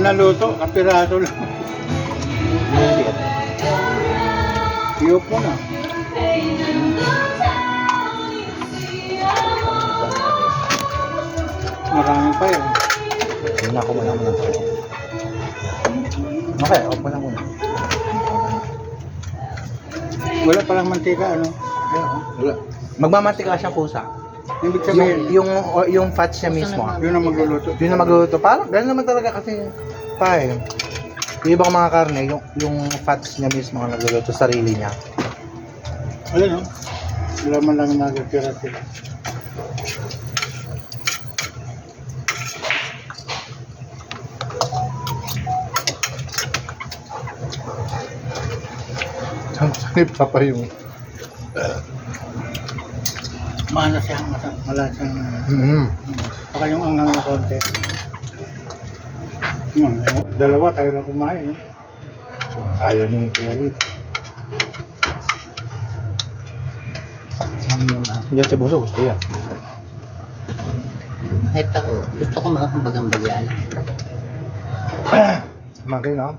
naluto, kapiraso lang. Iyop mo na. Marami pa yun. Hindi na ako muna muna. Okay, off mo na muna. Wala palang mantika, ano? Wala. Magmamantika siyang pusa. Ibig sabihin, Yung fats niya mismo. yun ang magluluto. Yun na magluluto. Parang ganun naman talaga kasi pae. Yung ibang mga karne, yung fats niya mismo ang nagluluto, sarili niya. Ayun, no? Wala man lang nagkira sila. Sanip pa yung... Maano siya, wala siyang... Baka yung angang na konti. Dalawa tayo na kumain. Ayaw niyo yung pinalik. Hindi siya buso, gusto yan. Kahit ako, gusto ko makakambagang-bagyan. Maki, no?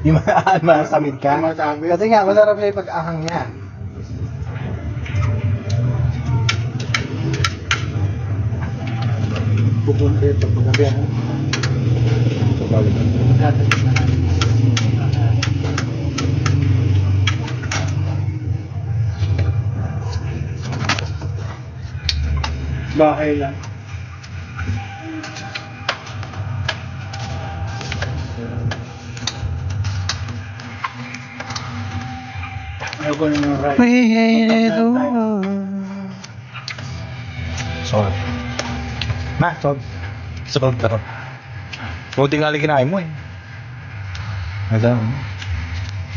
Yung masamid ka? Masabi. Kasi nga, masarap siya yung pag-ahang niya. Pupunta ito paggabi, ano? Bahay lang. Ayoko na ng rice. We hate it all. Sorry. Ma, sob. Sob na. Buti nga lang kinain mo eh. Ano?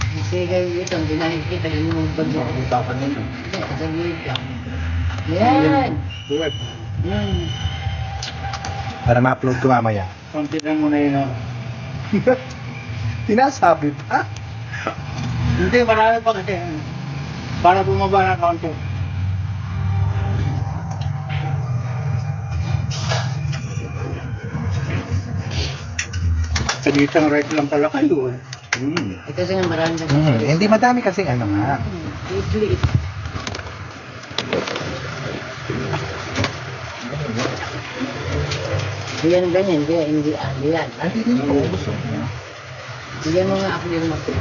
Kasi kayo ito, hindi nakikita yung bagyo. Usapan nito. Hindi, sa gilid lang. Yan! Buwet. Yan! Para ma-upload ko mamaya. Konti lang muna yun. Oh. Tinasabi pa? Hindi, marami pa kasi. Para bumaba na konti. Kaditang right lang pala kayo eh. Eh, kasi nga marami na Hindi madami kasi ano nga. liit. Hindi yan ganyan, hindi yan. Hindi din po gusto. Bigyan mo nga ako yung asin.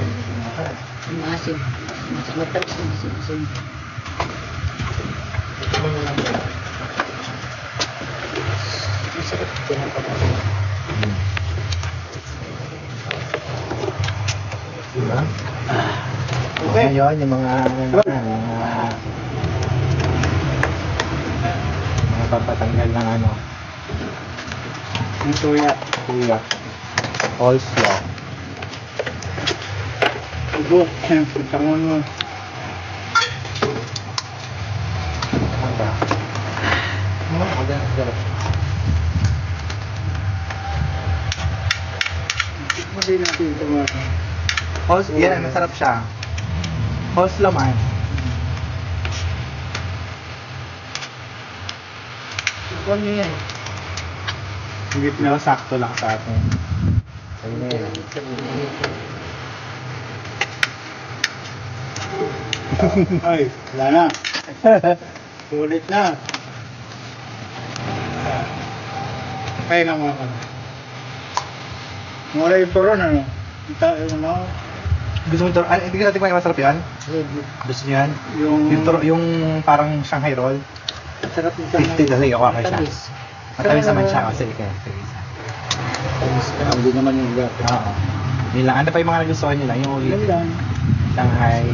Matamis na asin. Masarap pinapagawa. Diba? Okay. Ngayon, yung mga papatanggal ng ano, Yung tuya. kuya. Coleslaw. Ubok. Tangon mo. Ano ba? Maganda. Hindi natin ito mga. Yan, masarap siya. Coleslaw man. Huwag niyo yan. Hindi na sakto lang sa atin. Ayun na yan. Ay, wala na. Sulit na. Kaya nga mga Mura yung turon, ano? Ano? Gusto mo ito? Hindi ka natin masarap yan? Gusto niyo yan? Yung parang Shanghai roll? Sarap yung 50 kasi ako kay siya. Matamis. Matamis naman siya kasi kaya. Hindi naman yung gat. Oo. Yun lang. Ano pa yung mga nagustuhan nyo lang? Yung Yan ulit. lang. Shanghai.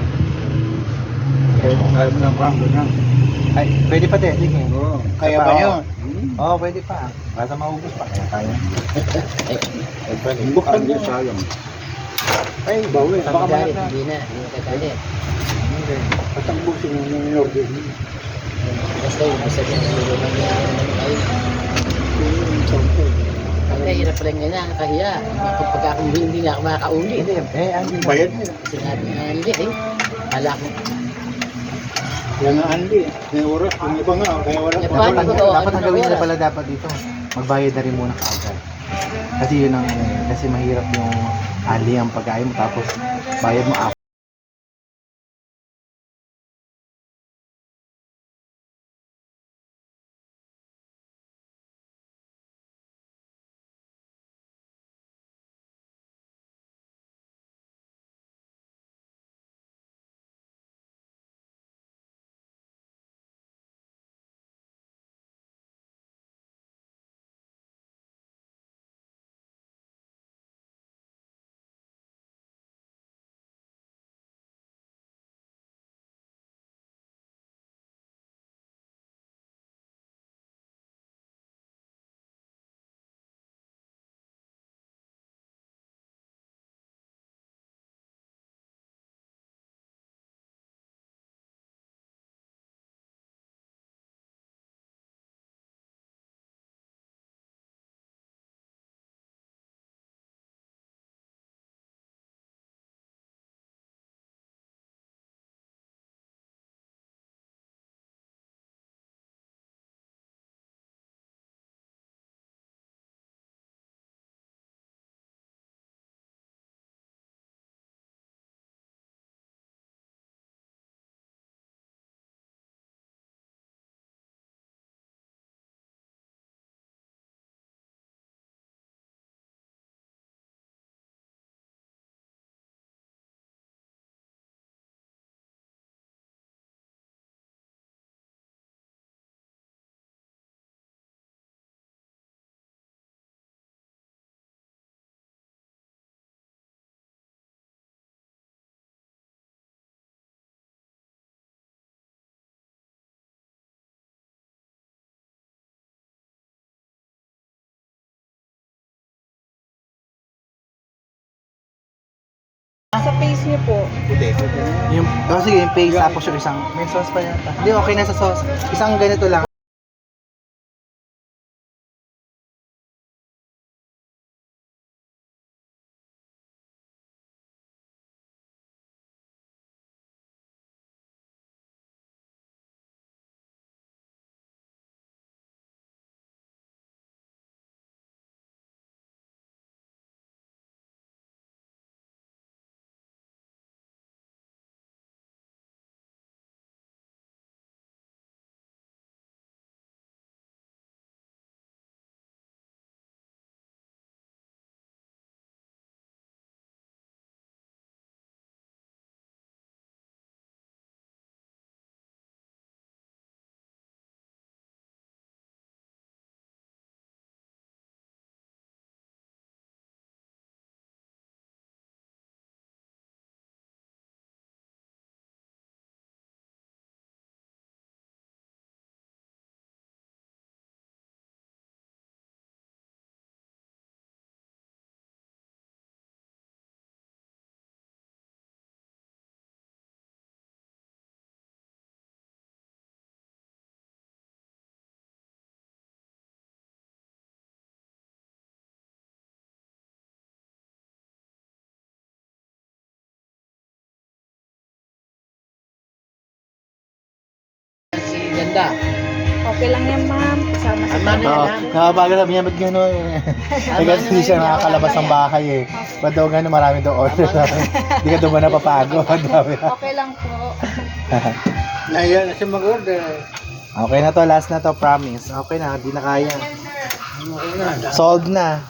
Kaya mo ng rambo na. Ay, pwede pa din. Sige. Oo. Kaya Pa, ba oo. yun? Oo, pwede pa. Basta maubos pa. Kaya. Buksan niya sayang. Ay, bawi. Baka Galit, malak na. hindi na kagalit. Patambusin mo yung order. Basta yung isa din ang lulu ng ay. Ang hirap pala nga na, kahiya. Kapag akong hindi nga ako makakauli. Hindi. Hindi. Bayad. Sinabi nga hindi eh. Hala ko. Yan nga Andy. May oras. Yung iba nga. Kaya wala. Eh, paano ko to? Dapat Ano ang gawin oras? nila pala dapat dito. Magbayad na rin muna kaagad. Kasi yun ang ano yun. Kasi mahirap yung handling ang pagkain mo tapos bayad mo after. Sa face niyo po. Yung, sige, yung paste tapos yung isang, may sauce pa yata. Hindi, okay na sa sauce. Isang ganito lang. Si Ganda. Okay lang yan, ma'am. Kasama sa Tama na Oo, yan. nakabagal na niya, ba't gano'n? Eh, kasi hindi siya nakakalabas ng bahay eh. Ba't daw gano'n, marami daw order. Hindi ka daw ba napapagod? Okay lang po. Nahiya na siya mag-order. Okay na to, last na to, promise. Okay na, hindi na kaya. Okay na. Solved na.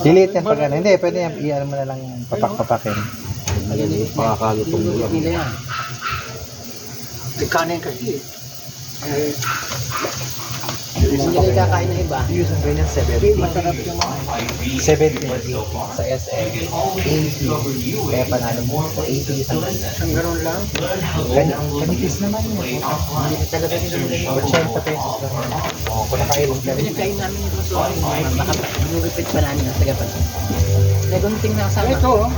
Delete yan pag ano. Hindi, pwede yan, i-ano mo na lang papak-papakin. Ayan yung Makakalutong mo lang. nila yan. Kanin kasi. Hindi nila kakain ng iba. Use ang ganyan, 70. 70 sa SM. 80. Kaya panalo mo, 80 isang Ang gano'n lang. Kanipis naman yun. Hindi talaga sila magaling. 80 pesos lang. Kung nakailan ka rin. Pinagkain namin yung gusto. Makapag-repeat pa namin ang tagapan. Nagunting na kasama. Ito, oh.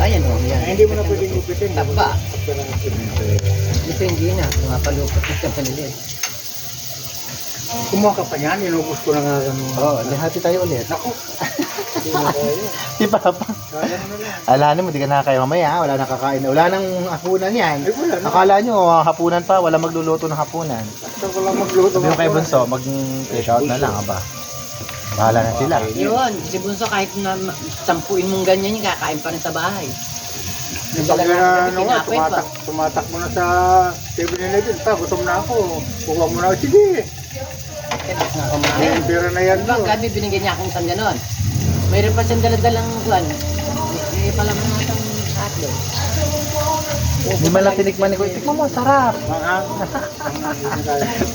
Ayan o, yan. Hindi mo na pwedeng gupitin. Tapa. Ito hindi na. Mga palupot na panilit. Kumuha ka pa niyan, inubos ko na nga ganun. Oo, hati tayo ulit. Naku. Hindi na kaya. Di ba pa? Kaya mo na lang. Alanin mo, di ka nakakaya mamaya. Wala nang kakain. Wala nang hapunan yan. Ay, wala na. Akala nyo, hapunan pa. Wala magluluto ng hapunan. Basta ko lang magluto. Sabi mo kay Bunso, mag-fish out na lang, aba. Bahala na sila. Yun, si Bunso kahit na sampuin mong ganyan yung kakain pa rin sa bahay. Yung pag ano nga, Pinapay pa. tumatakbo na sa 7-Eleven, pa, gutom na ako. Kuha mo na, sige. Kumain. Yung pera na yan Diba, doon. gabi binigyan niya akong isang ganon. Mayroon pa siyang daladalang kuwan. Pala mga natang hotdog. Hindi man lang tinikman ko. Tikman mo, sarap. Manghang.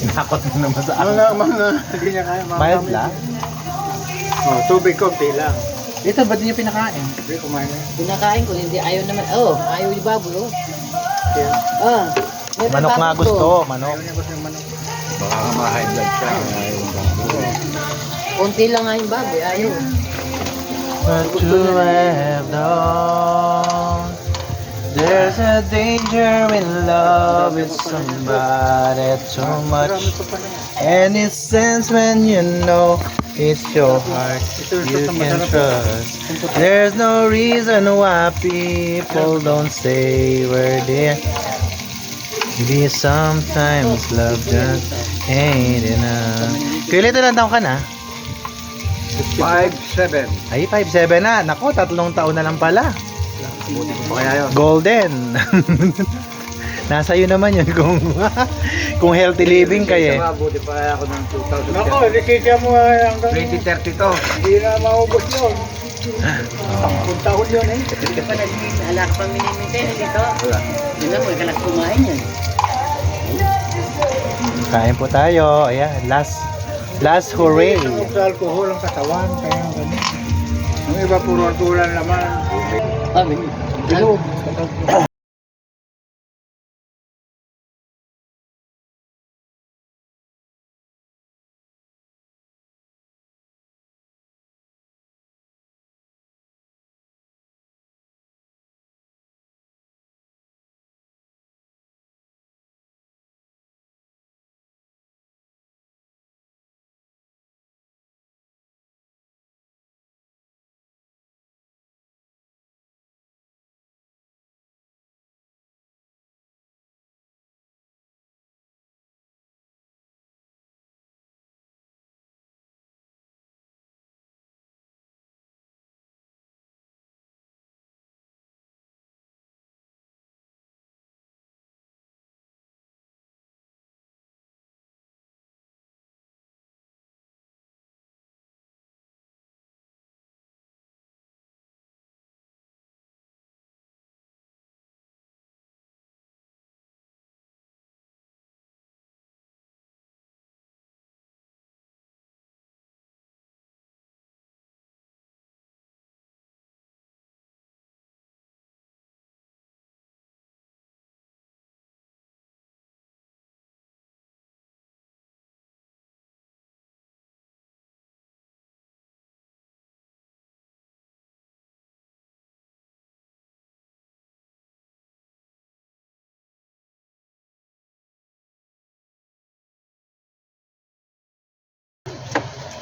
Tinakot mo naman sa Mga, hindi niya kaya. Mild lang. Oh, tubig konti lang. Ito, ba't niyo pinakain? Hindi, kumain na. Pinakain ko, hindi ayaw naman. Ayaw ni Baboy. Kaya, May Manok nga baboy gusto, ayaw manok. niya gusto yung manok. Baka nga ma-high blood siya. Konti lang nga yung baboy, ayaw. But to have done, there's a danger in love with somebody too much. Marami pa pa na yan. And it sense when you know it's your heart you can trust. There's no reason why people don't say we're there. Maybe sometimes love just ain't enough. Kuya, ito lang taon ka na? 5'7". Ay, 5'7 na. Nako, 3 taon na lang pala. Abutin mo pa kaya yun. Golden. Nasa iyo naman yun kung healthy living kayo. Abutin pa kaya ako ng Nako, 2030. likikya mo hanggang 2030 to. hindi na maubos yun. 10 taon yun eh. Hindi pa naging alak pa minimintay dito. Yun lang, may kalas kumain yan. Kain po tayo. Ayan, last hooray. Hindi sa alcohol ang katawan, kaya ganun. Yung iba puro tulan naman. Bilog.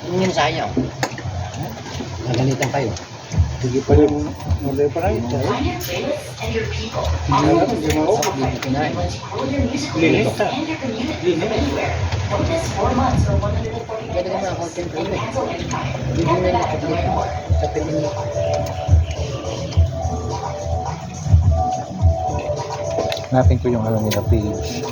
Yung sayang. Nagalitan kayo. Sige pa yung model pa rin. Hindi mo ako. Linis ka. Linis. Pwede ka mga content ko. Hindi na nakapagod. Kapitin mo. Hanapin ko yung ano nila page.